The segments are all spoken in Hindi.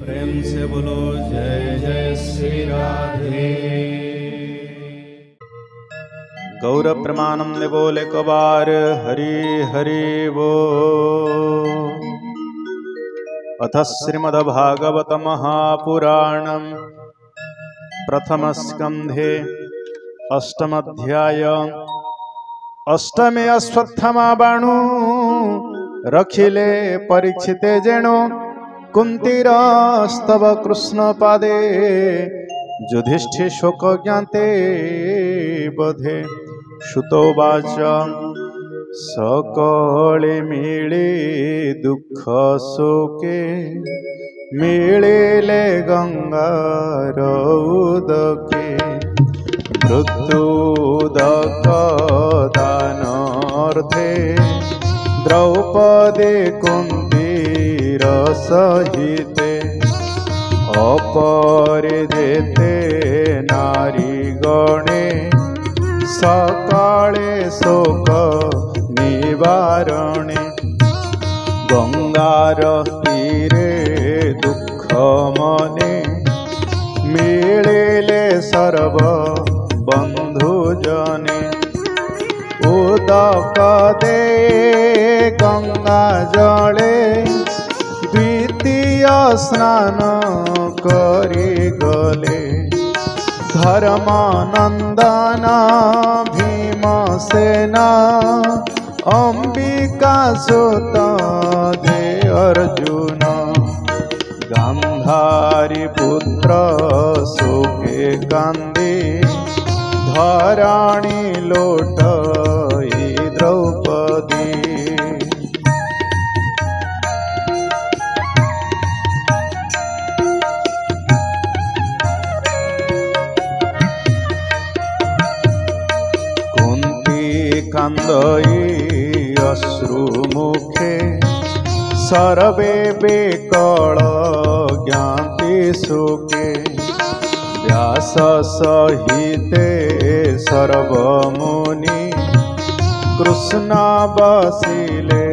प्रेम से बोलो जय जय श्री राधे। गौर प्रमानंद बोले कबार हरि हरि वो। अथ श्रीमद्भागवत महापुराणम प्रथम स्कंधे अष्टमध्याय। अष्टमे अश्वत्थामा बाणु रखिले परीक्षिते जेणु कुंतीर स्तव कृष्ण पादे युधिष्ठिर शोक ज्ञाते बधे। श्रुतोवाच सकले मिले दुख शोके मिले गंगार उदके। मृत्युदक दानार्थे द्रौपदी कुंतीर सहिते। अपरिजेते नारी गणे सकाळे शोक निवारणे। गंगार तीरे दुख मने मिलिले सर्व बंधुजने। उदक दे गंगा जले द्वितीय स्नान करी गले। धर्मानंदन भीमसेना अंबिका सुत दे अर्जुन। गांधारी पुत्र शोके कांदे धराणी लोटई द्रौपदी। कुंती कांदई अश्रु मुखे सर्वे बेकल ज्ञाति सुखे। व्यास सहिते सर्वमुनि कृष्ण बसिले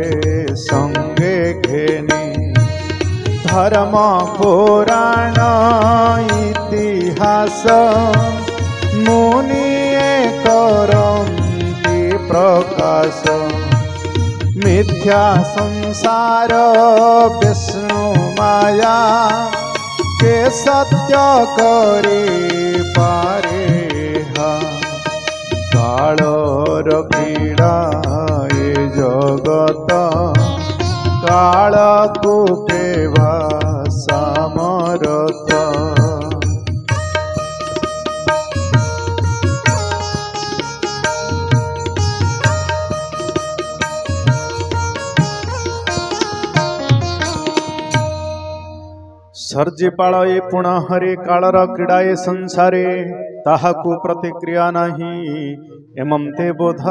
संगे घेनी। धर्म पुराण इतिहास मुनिये करन्ति प्रकाश। मिथ्या संसार विष्णु माया के सत्य करी पारे। कालर पीड़ा ए जगत काल को केवा समरथ। सर्जिपाळे पुनः हरे कालर क्रीड़ाए संसारे ताहाकु प्रतिक्रिया नहीं। एमं ते बोध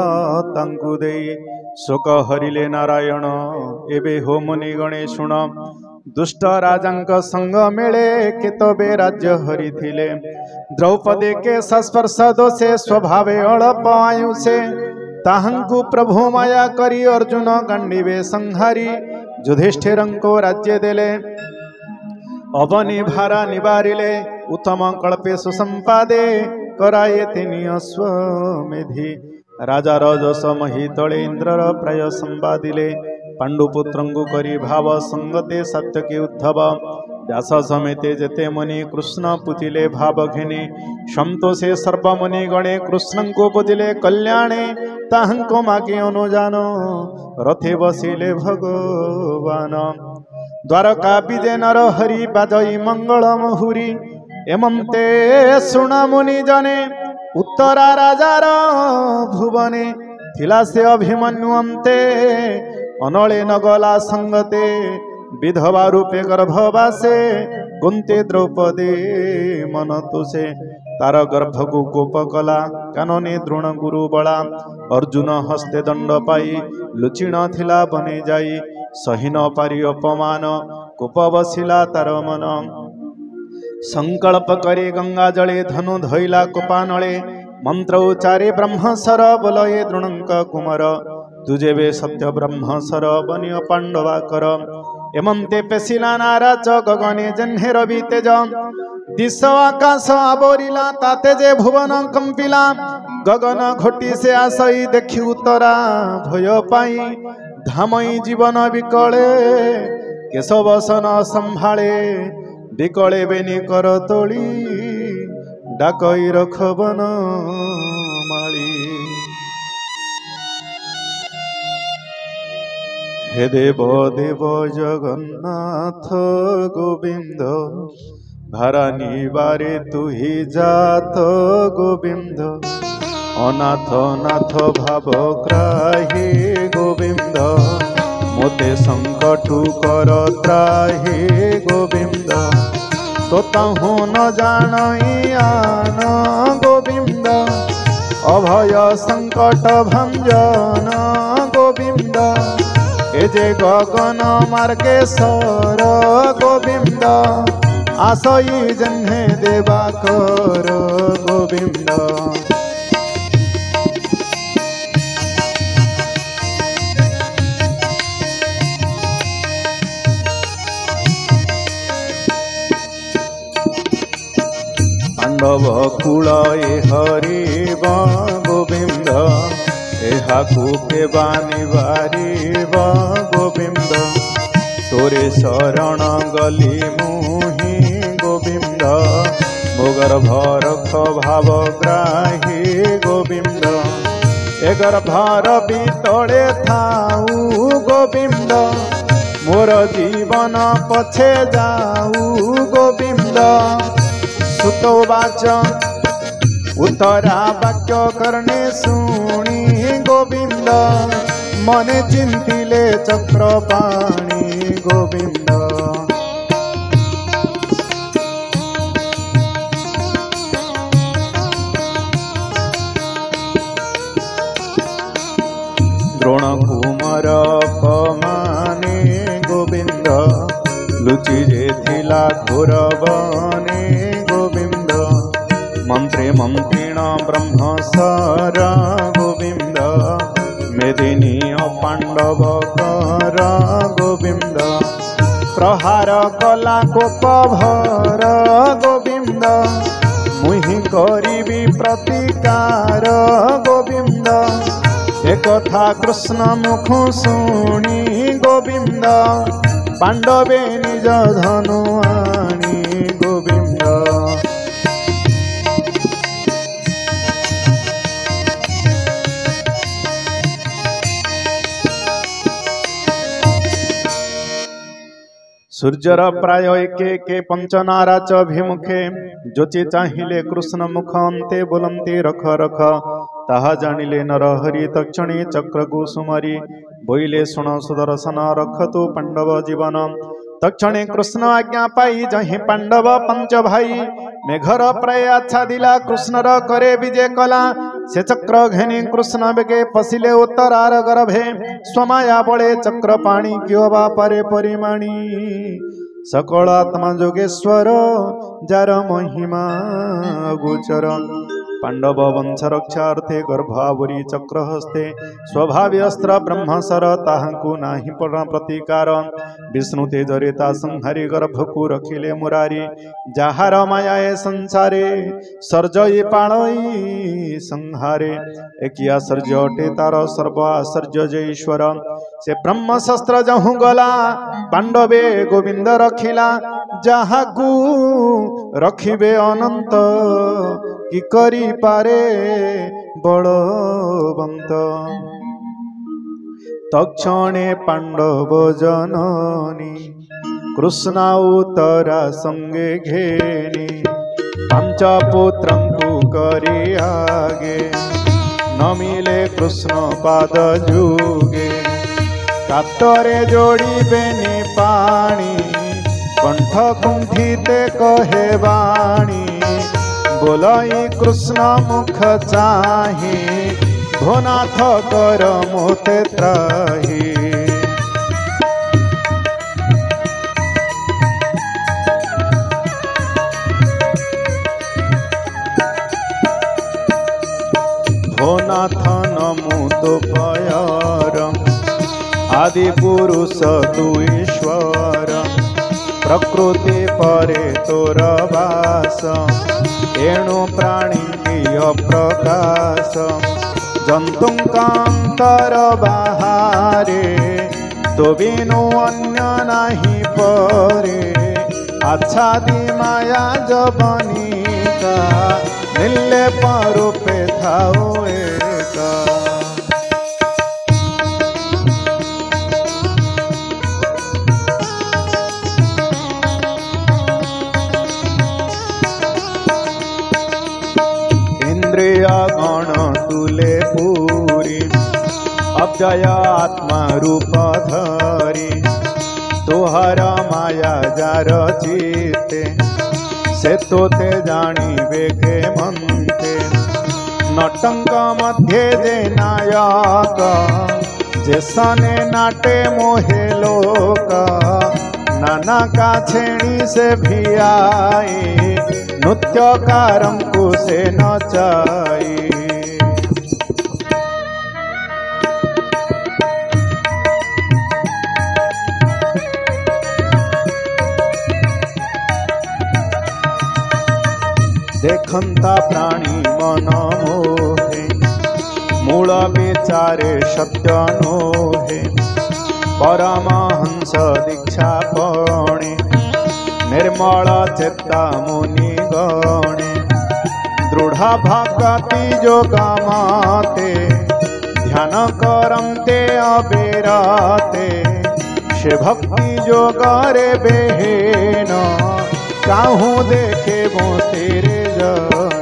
तांकु देई शोक हरिले नारायण। एबे हो मुनि गणे शुण दुष्ट राजांक संग मेले केतबे राज्य हरिथिले। द्रौपदी के संस्पर्श दोषे स्वभावे अल्प आयुषे ताहांकु प्रभु माया करी अर्जुन गांडीवे संहारी। युधिष्ठिरंको राज्य देले अवनि भारा निवारिले। उत्तम कल्पे सुसंपादे कराये तिनि अश्वमेधि। राजा रजस महितले इंद्रर प्राय संवादिले। पांडुपुत्रंगु करी भाव संगते सात्यकी उद्धव। व्यास समेते जेते मुनि कृष्ण पूजिले भाव घेने। संतोषे सर्वमुनि गणे कृष्णंको पूजिले कल्याणे। ताहांको मागे अनुजान रथे बसिले भगवान। द्वारका विजय नर हरि बाजई मंगल मुहुरी। एमंते शुण मुनि जने उत्तरा राजार भुवने। थिला से अभिमन्यु अंते अनले नगला संगते। विधवा रूपे गर्भवासे कुंती द्रौपदी मन तुसे। तार गर्भ को कोप कला कानने द्रोण गुरु बला। अर्जुन हस्ते दंड पाई लुचिण थिला बने जाई। सही न पारी अपमान कोप बसिला तार मन। संकल्प करे गंगा जले धनु धैला कोपानले। मंत्र उच्चारे ब्रह्मसर बोलये द्रोणंक कुमार। तुझे वे सत्य ब्रह्मसर बनिय पांडवा कर। एमंते पेशिला नाराच गगने जह्ने रवि तेज दिश आकाश आबोरिला ताते जे भुवन कंपिला गगन घोटी से आसई देखी उतरा भय पाई धामई जीवन विकले केशवसन संभाळे विकले बेनी कर तोली डाकई रखबन माली। हे देव देव जगन्नाथ गोविंद भारानी बारे तु ही जात गोविंद अनाथ नाथ भाव ग्राही गोविंद मोते संकटु कर त्राही गोविंद तोताहु न जानई आन गोविंद अभय संकट भंजन गोविंद एजे गगन मार्गेश्वर गोविंद आसई जन्हे देवाकर गोविंद। पांडव कूल हरिब गोविंद एहाकू केबानी बारिब गोविंद तोरे शरण गली मुहि गोविंद मोगर भरख भाव ग्राही गोविंद एगर भार बितले थाऊ गोविंद मोर जीवन पछे जाऊ गोविंद सुतोवाच उत्तरा वाक्य करने शुणी गोविंद मने चिंतिले चक्रपाणी गोविंद। द्रोण कुमार पमाने गोविंद लुचि जे थिला घोर बने गोविंद मंत्रे मंत्रिण ब्रह्म सारा गोविंद मेदिनी पांडव कर गोविंद प्रहार कला कोप भर गोविंद मुहि करिबी प्रतिकार गोविंद एकथा कृष्ण मुख शुणी गोविंद पांडवे निज धनु आनी गोविंद। सूर्यर प्राय एके पंचनारा च भिमुखे जोचे चाहिले कृष्ण मुख अंते बोलंते रख रख ताहा जानिले नर हरि तक्षणे चक्र कुसुमारी बोइले सुन सुदर्शन रख तु पांडव जीवन तक्षणे कृष्ण आज्ञा पाई जहि पांडव पंच भाई मेघर प्राय आच्छादिला कृष्णर करे विजय कला से चक्र घेनी कृष्ण बेगे पशिले उत्तरार गर्भे स्वमाया बळे चक्र पाणी क्यों बापरे परिमाणी सकल आत्मा जोगेश्वर जार महिमा गोचर पांडव वंश रक्षार्थे गर्भावरी चक्र हस्ते स्वभावी अस्त्र ब्रह्मसर ताहंकु नाही प्रतिकार विष्णु तेजरेता संहारी गर्भकु रखिले मुरारी जाहार मायाए संसारे सर्जई पाणई संहारे एकिया सर्ज अटे तार सर्व आश्चर्य जईश्वर से ब्रह्म शस्त्र जहु गला पांडवे गोविंद रखिला जाहाकु रखिबे अनंत कि करी पारे बलवंत तक्षणे पांडव जननी कृष्णावतरा संगे घेनी पंच पुत्रंकु करी आगे नमिले कृष्ण पाद जुगे कातरे जोड़ी बेनी पाणी कंठ कुंठिते कहे वाणी बोलई कृष्ण मुख चाही भोनाथ कर मोते त्राही भोनाथ नमो तो पयर आदि पुरुष तू ईश्वर प्रकृति परे तोर वास एणु प्राणी की प्रकाश जंतुकांतर बाहारे तो बिनु अन्य नहीं परे आच्छादी माया जबनिका निर्लेप रूपे थाओ एका इंद्रिय गण तुले पूरी अव्यय आत्मा रूप धरी तोहर माया जार चिते से तोते जानिबे के मनते नटंक मध्य जे नायक जे सने नाटे मोहे लोक नाना का छेणी से भी आए नृत्यकारं को से नचाई देखंता प्राणी मन मोहे मूल विचारे सत्य नोहे परमहंस दीक्षा पणे निर्मल चेता मुनि गणे दृढ़ भक्ति जोगमाते ध्यान करते अबेराते से भक्ति जोगरे बेहेन काहू देखे वो तेरे जन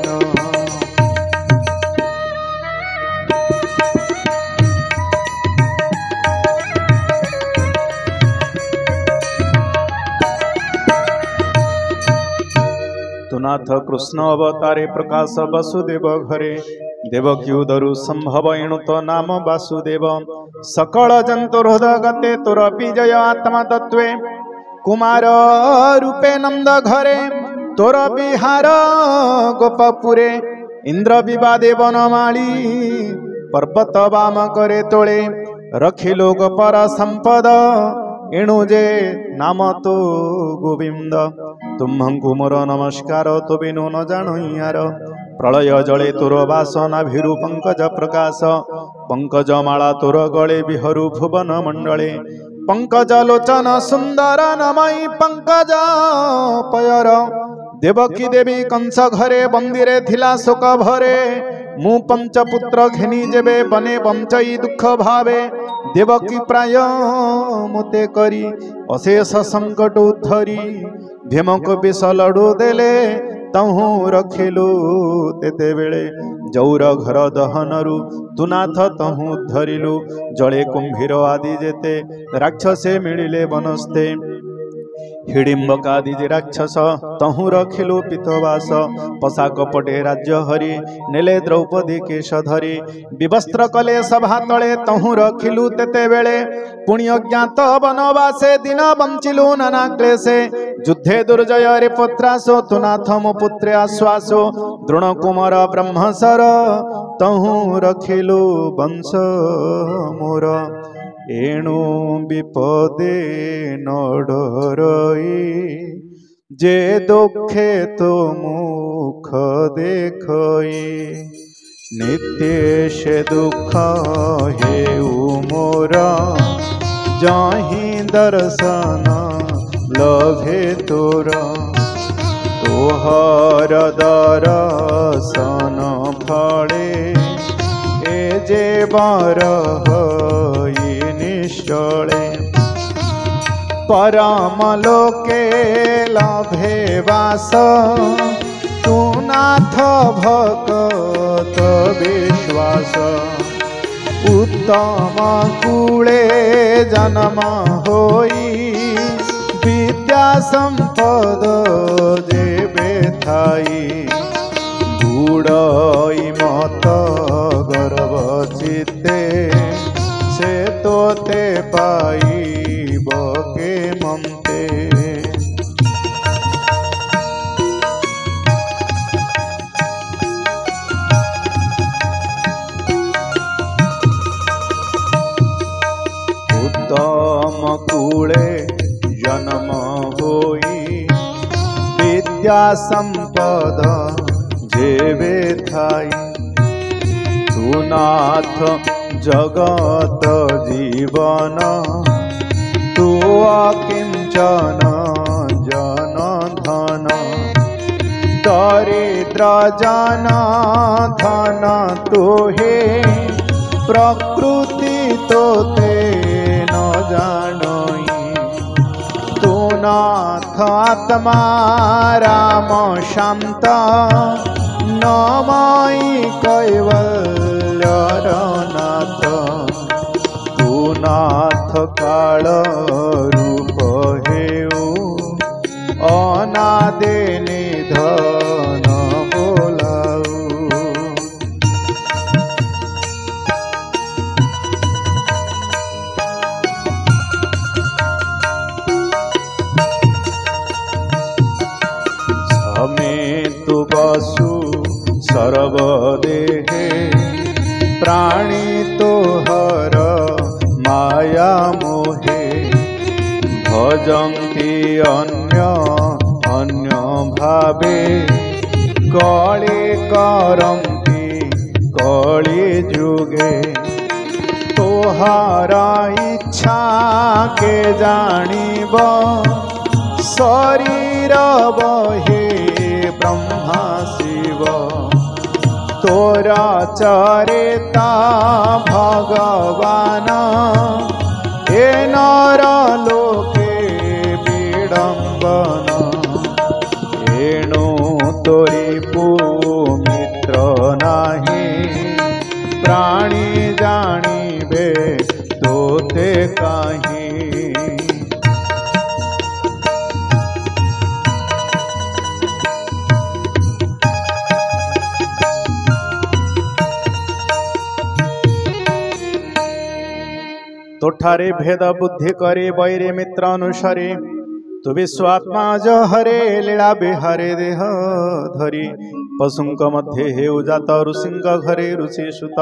नाथ कृष्ण अवतारे प्रकाश वसुदेव घरे देवकी उदरु संभव एणु तो नाम वासुदेव सकल जंतु हृदय गते तोर विजय आत्मा तत्वे कुमार रूपे नंद घरे तोर विहार गोपपुरे इंद्र विवादे वनमाली पर्वत वाम करे तोले रखी लोग पर संपद एणु जे नाम तो गोविंद तुम्हंकु मोर नमस्कार तो बिनु न जानो यार प्रलय जले तोर वासना भिरु पंकज प्रकाश पंकज माला तोर गले बिहरु भुवन मंडले पंकज लोचन सुंदर नमई पंकज पयर देवकी देवी कंस घरे बंदिरे थिला शोक भरे मु पंचपुत्र घेनी जेबे बने बंचई दुख भावे देवकी प्राय मुते करी अशेष संकट उद्धरी भीमक विष लड़ू देले तहु रखिलु तेते बेले जौर घर दहनरु तुनाथ तहु धरिलु जले कुंभीर आदि जेते राक्षसे मिलिले वनस्ते हिडिंबकादि जे राक्षस तहु रखिलु पितवास पोशाक पटे राज्य हरि नेले द्रौपदी केश धरी विवस्त्र कले सभा तले तहु रखिलु तेते बेले पुण्य ज्ञात वनवासे दिन बंचिलु नाना क्लेशे युद्धे दुर्जय रे पुत्रासो तुनाथ मो पुत्रे आश्वासो द्रोण कुमार ब्रह्मसर तहु रखिलु वंश मोर एणु विपदे नडरई जे दुखे तो मुख देखई नित्य से दुख हेउ मोर जाहि दर्शन लभे तोर तोहर दर्शन फले ए जे बर निश्चले परम लोके लभे वास तू नाथ भक्त विश्वास उत्तम कूले जन्म होई विद्या संपद जेबे थाई गुड़ई मत गर्व चिते से तोते पाइब के ममते उत्तम विद्या संपद जेबे थाई तू नाथ जगत जीवन तू अकिंचन जन धन दरिद्र जन धन तू हे प्रकृति तोते न जानई तू नाथ आत्मा राम शांत नमई कैवल्यर नाथ तू नाथ काल रूप हेऊ अनादि निधन बोलाऊ समेतु बसु सर्वदेहे प्राणी तोहर माया मोहे भजन्ति अन्य अन्य भावे कଳି करन्ति कଳି जुगे तोहर इच्छा के जानिब शरीर बहे ब्रह्मा शिव तोरा चरिता भगवान ए नर लोके विडम्बन एणु तोरी पुमित्र नाही प्राणी जानिबे तोते काहीं तोठारे भेद बुद्धि करे वैरे मित्र अनुसारे तु विश्वात्मा ज हरे लीला बिहारे देह धरी पशुंक मध्ये हे उजात ऋषिंक घरे ऋषि सुत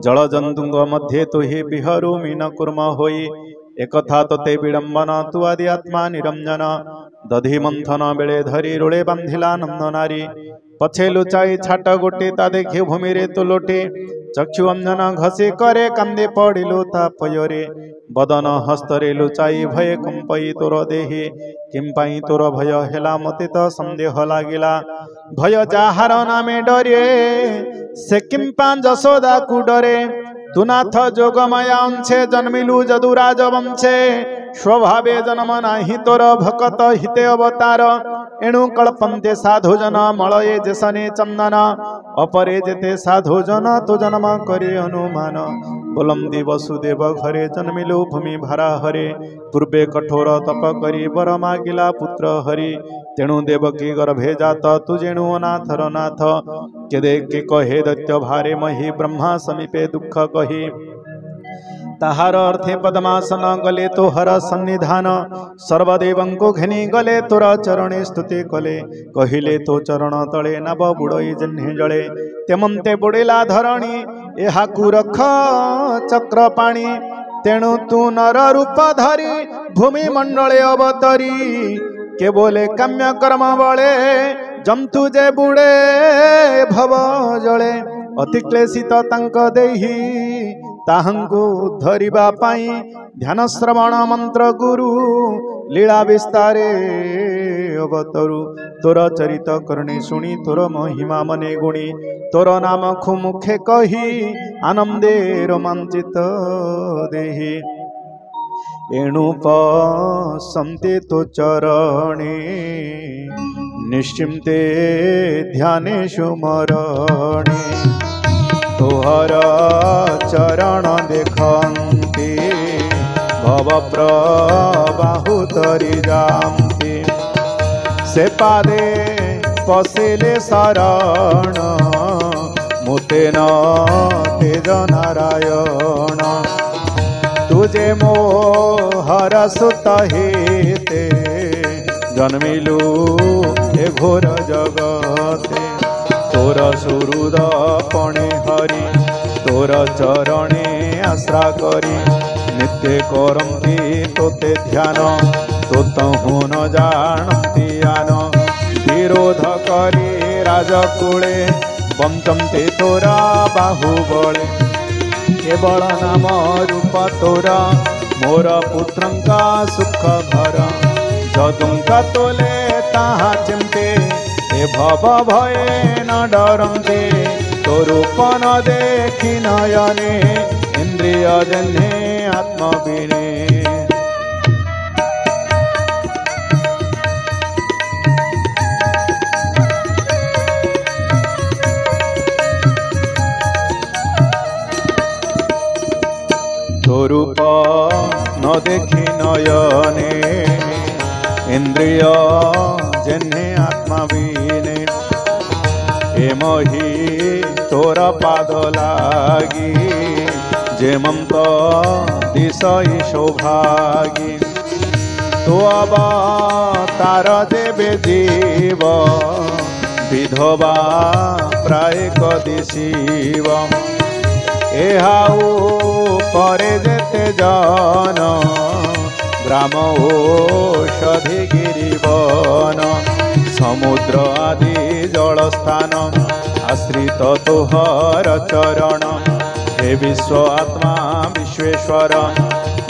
जल जंतुंक मध्ये तो हे बिहरू मीन कुर्म होई एकथा तोते विडंबन तु आदि आत्मा निरंजन दधि मंथन बेले धरी रोले बांधिला नंद नारी पछे लुचाई छाट गोटे ता देखी भूमि रे तो लोटे चक्षु अंजन घसे करे कांदे पड़िलो तापयरे बदन हस्तरे लुचाई भय कंपई तोर देहे किंपाई तोर भय हेला मते तो संदेह लागिला भय जाहार नामे डरे से किंपा जसोदा कु डरे तु नाथ जोगमाया अंशे जन्मिलु जदुराज वंशे स्वभावे जन्म नाही तोर भकत हिते अवतार एणु कल्पन्ते साधुजन मलये जसने चंदन अपरे जेते साधुजन तो जन्म करे अनुमान बोलंदी वसुदेव घरे जन्मिलु भूमि भारा हरे पूर्वे कठोर तप करी वर मागिला पुत्र हरि तेणु देवकी गर्भे जात तुजेणु अनाथर नाथ केदे के कहे दैत्य भारे मही ब्रह्मा समीपे दुख कही ताहार अर्थे पद्मासन गले तोहर सन्निधान सर्वदेवंको घेनी गले तोर चरणे स्तुति कले कहिले तो चरण तले नव बुड़ई जह्ने जले तेमंते बुड़ेला धरणी एहाकु रख चक्र पाणी तेणु तू नर रूप धरी भूमि मंडले अवतरी के बोले काम्य कर्म बळे जंतु जे बुड़े भव जले अति क्लेशित तांक देही ताहंकु धरिबा पाई ध्यान श्रवण मंत्र गुरु लीला विस्तारे अवतरु तोर चरित करणी शुणी तोर महिमा मने गुणी तोर नाम खुमुखे कही आनंदे रोमांचित देहि एणु पसंते तो चरणे निश्चिंते ध्यानेषु मरणे तोहर चरण देखन्ति भव प्रबाहु तरी जान्ति से पादे पशिले शरण मुतेन तेज नारायण तुझे मोहर सुत हेते जन्मिलु ए घोर जगते तोर सुहृद पणे हरि तोर चरणे आश्रा करी नित्य करन्ति तोते ध्यान तोतहु न जानन्ति आन करी राजकूले बंचन्ते तोरा बाहुबले केवल नाम रूप तोरा मोर पुत्रंका सुख घर जदुंका तोले ताहा चिंते ए भव भये न डरंते तो रूप न देखी नयने इंद्रिय जन्हे आत्मवीणे तो रूप न देखी नयने इंद्रिय जन्हे आत्मवीणे एमही तोरा पाद लागी जेमंत दिशई सौभागी तो अब तार जेबे जीव विधवा प्राय कदिशिव एहाऊ परे जेते जन ग्राम औषधि गिरिवन समुद्र आदि जलस्थान आश्रित तोहर चरण हे विश्व आत्मा विश्वेश्वर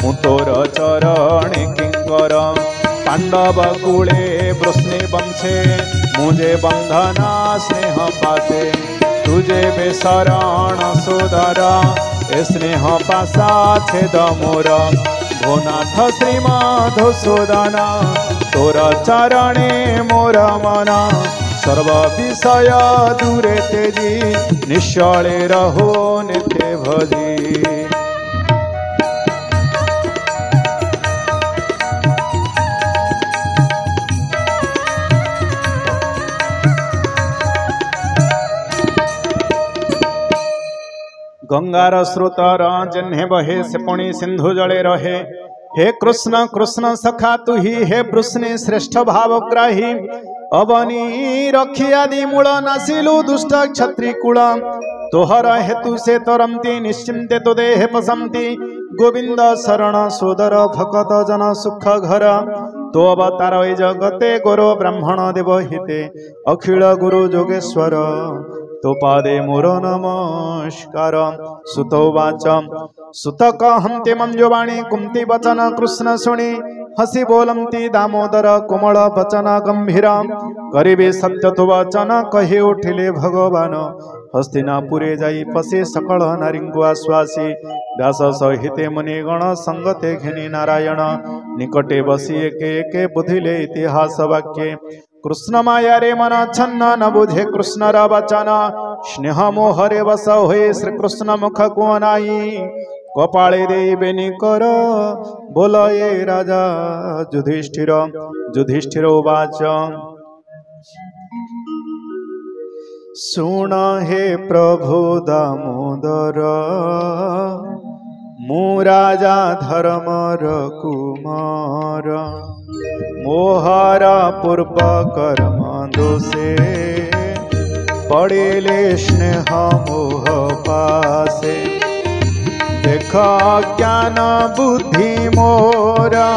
मु तोर चरणी किंकर पांडव कूले वृष्णि वंशे मुझे बंधना स्नेह पासे तुझे बेशरण सुधर ए स्नेह पासा छेद मोर भोनाथ श्रीमधुसूदन तोर चरणे मोर मन सर्व विषय दूरे तेजी निश्चले रहो नित्य भजी गंगार स्रोतर जन्हे बहे से पुणी सिंधु जले रहे हे कृष्ण कृष्ण सखा तु ही हे वृष्णि श्रेष्ठ भावग्राही अवनी रखी आदि मूल नासिलु दुष्ट क्षत्रि कुल तोहर हेतु से तरंती निश्चिंते तो देह पसंती गोविंद शरण सोदर भकत जन सुख घर तो अवतार जगते गुरु ब्राह्मण देव हिते अखिल गुरु जोगेश्वर तो पादे मोर नमस्कार सुतोवाच सुत कहन्ते मंजुवाणी कुंती वचन कृष्ण शुणी हसी बोलंती दामोदर कोमल वचन गंभीर करिबे सत्य तो वचन कहि उठिले भगवान हस्तिनापुरे जाई पसे सकल नारींगु आश्वासी व्यास सहिते मुनिगण संगते घिनी नारायण निकटे बसी एके एके बुधिले इतिहास वाक्ये कृष्ण माया रे मन छन्न न बुझे कृष्ण र वचन स्नेह मोहरे बस होए श्री कृष्ण मुख को नाई कपाळे देवेनि कर बोलये राजा युधिष्ठिर युधिष्ठिर उवाच सुन हे प्रभु दामोदर मु राजा धर्मर कुमार मोहर पूर्व कर्म दोषे पड़ेले स्नेह मोह पासे देख ज्ञान बुद्धि मोरा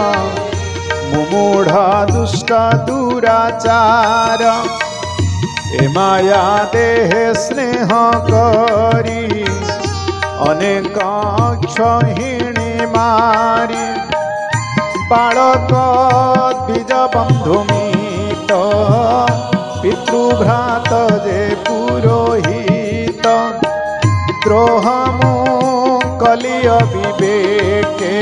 मुमूढ़ दुष्ट दुराचार ए माया देह स्नेह करी अनेक क्षहिणी मारी बालक द्विज बंधु मित पितृभ्रात जे पुरोहित द्रोहमु कलिय विवेके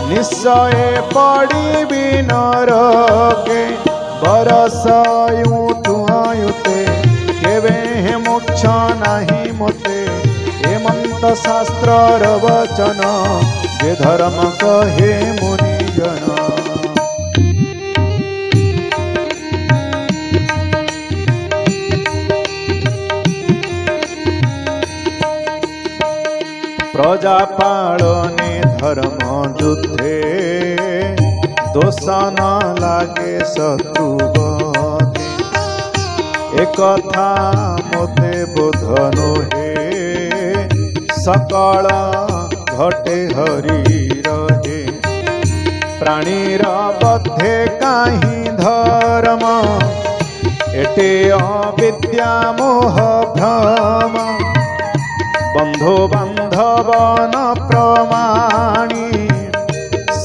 निश्चय पड़ी नरके बरसयु तुआयुते केवे मोक्ष नाही मोते हेमंत शास्त्र वचन जे धर्म कहे मुनिजन प्रजा पालने धर्म युद्धे दोष न लागे शत्रु बधे एक कथा मोते बोधनो हे सकल घटे हरि रहे प्राणीर बद्धे काहि धर्म एटे अविद्या मोह भ्रम बंधो बांधव न प्रमाणी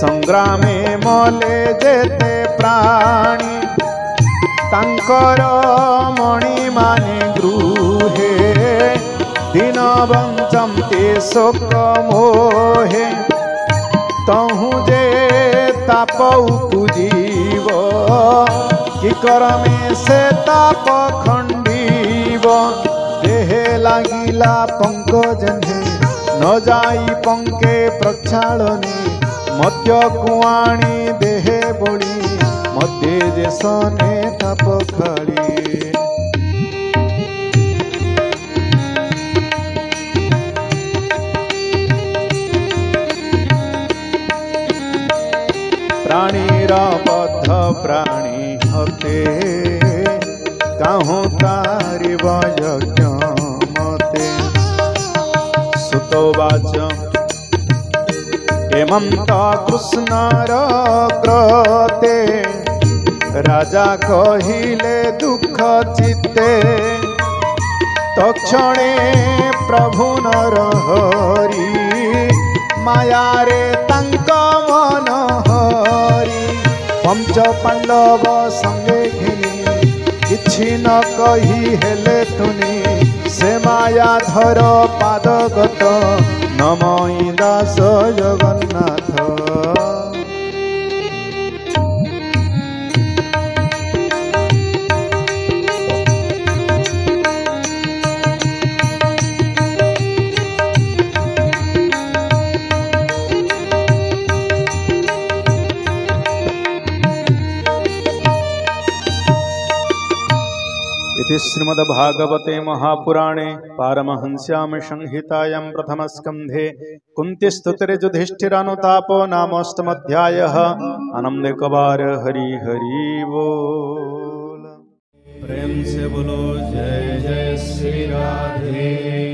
संग्रामे मले जेते प्राणी तांकर मणि माने गृहे दिन बंचंते शोक मोहे तहु जे ताप उपजीव कि करमे से ताप खंडीव देहे लागिला पंकजने न जाई पंके प्रक्षालने मध्य कुआणी देहे बोली मध्य जे सने ताप खाली प्राणीर बद्ध प्राणी हते काहू तारिब यज्ञ मते सुतोवाच हेमंत कृष्णर कृते राजा कहिले दुख चित्ते तक्षणे प्रभु नर हरि माया रे तांक मन हरि पंच पांडव संगे घिनी किछि न कही हेले तुनी से माया धर पादगत नमई दास जगन्नाथ श्रीमद्भागवते महापुराणे पारमहंस्यां संहितायां प्रथमस्कन्धे कुन्तीस्तुतिरे युधिष्ठिरानुतापो नामोऽष्टमोऽध्यायः। आनंदकबार हरि हरि बोल। प्रेम से बोलो जय जय श्री राधे।